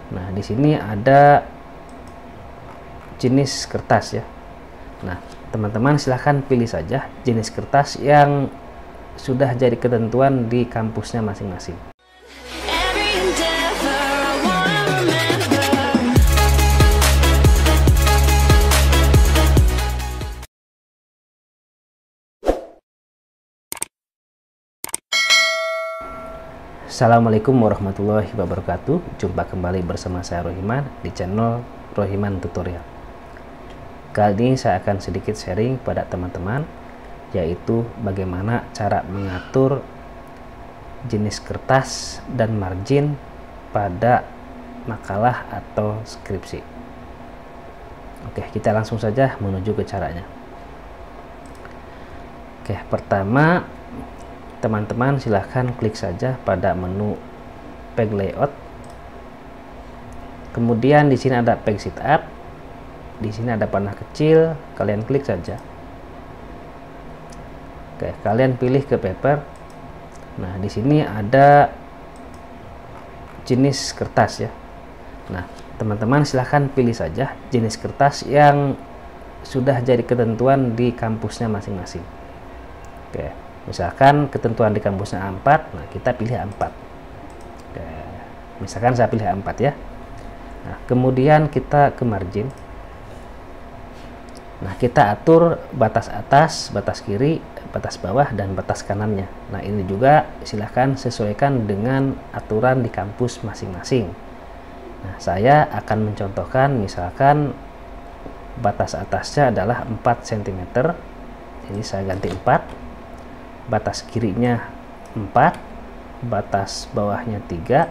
Nah, di sini ada jenis kertas ya. Nah, teman-teman silahkan pilih saja jenis kertas yang sudah jadi ketentuan di kampusnya masing-masing. Assalamualaikum warahmatullahi wabarakatuh. Jumpa kembali bersama saya Rohiman di channel Rohiman Tutorial. Kali ini saya akan sedikit sharing pada teman-teman, yaitu bagaimana cara mengatur jenis kertas dan margin pada makalah atau skripsi. Oke, kita langsung saja menuju ke caranya. Oke, pertama teman-teman silahkan klik saja pada menu page layout. Kemudian di sini ada page setup. Di sini ada panah kecil, kalian klik saja. Oke, kalian pilih ke paper. Nah, di sini ada jenis kertas ya. Nah, teman-teman silahkan pilih saja jenis kertas yang sudah jadi ketentuan di kampusnya masing-masing. Oke, misalkan ketentuan di kampusnya A4, nah kita pilih A4. Oke, misalkan saya pilih A4 ya. Nah, kemudian kita ke margin. Nah, kita atur batas atas, batas kiri, batas bawah, dan batas kanannya. Nah, ini juga silahkan sesuaikan dengan aturan di kampus masing-masing. Nah, saya akan mencontohkan misalkan batas atasnya adalah 4 cm. Jadi saya ganti 4. Batas kirinya 4, batas bawahnya 3,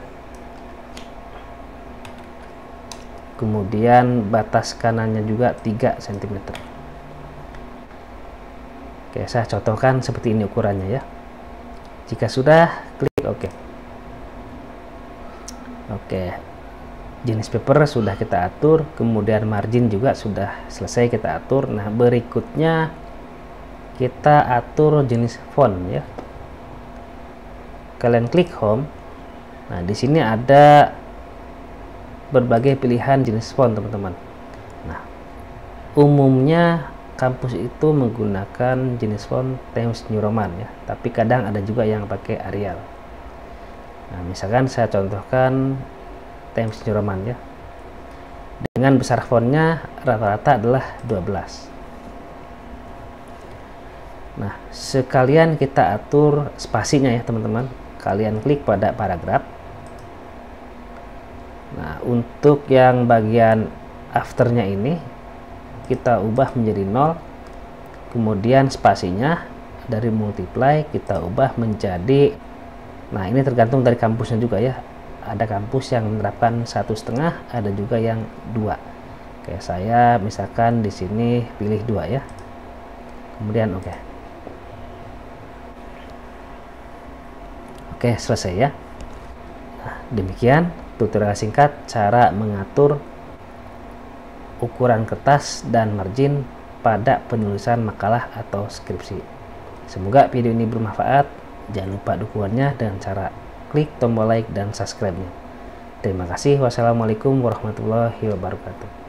kemudian batas kanannya juga 3 cm. Oke, saya contohkan seperti ini ukurannya ya. Jika sudah, klik OK. Oke, jenis paper sudah kita atur, kemudian margin juga sudah selesai kita atur. Nah, berikutnya kita atur jenis font ya. Kalian klik home. Nah, di sini ada berbagai pilihan jenis font, teman-teman. Nah, umumnya kampus itu menggunakan jenis font Times New Roman ya, tapi kadang ada juga yang pakai Arial. Nah, misalkan saya contohkan Times New Roman ya. Dengan besar fontnya rata-rata adalah 12. Nah, sekalian kita atur spasinya ya, teman-teman. Kalian klik pada paragraf. Nah, untuk yang bagian afternya ini kita ubah menjadi 0. Kemudian spasinya dari multiply kita ubah menjadi, nah ini tergantung dari kampusnya juga ya. Ada kampus yang menerapkan 1,5, ada juga yang 2. Oke, saya misalkan di sini pilih 2 ya. Kemudian oke. Oke, selesai ya. Nah, demikian tutorial singkat cara mengatur ukuran kertas dan margin pada penulisan makalah atau skripsi. Semoga video ini bermanfaat. Jangan lupa dukungannya dengan cara klik tombol like dan subscribe-nya. Terima kasih. Wassalamualaikum warahmatullahi wabarakatuh.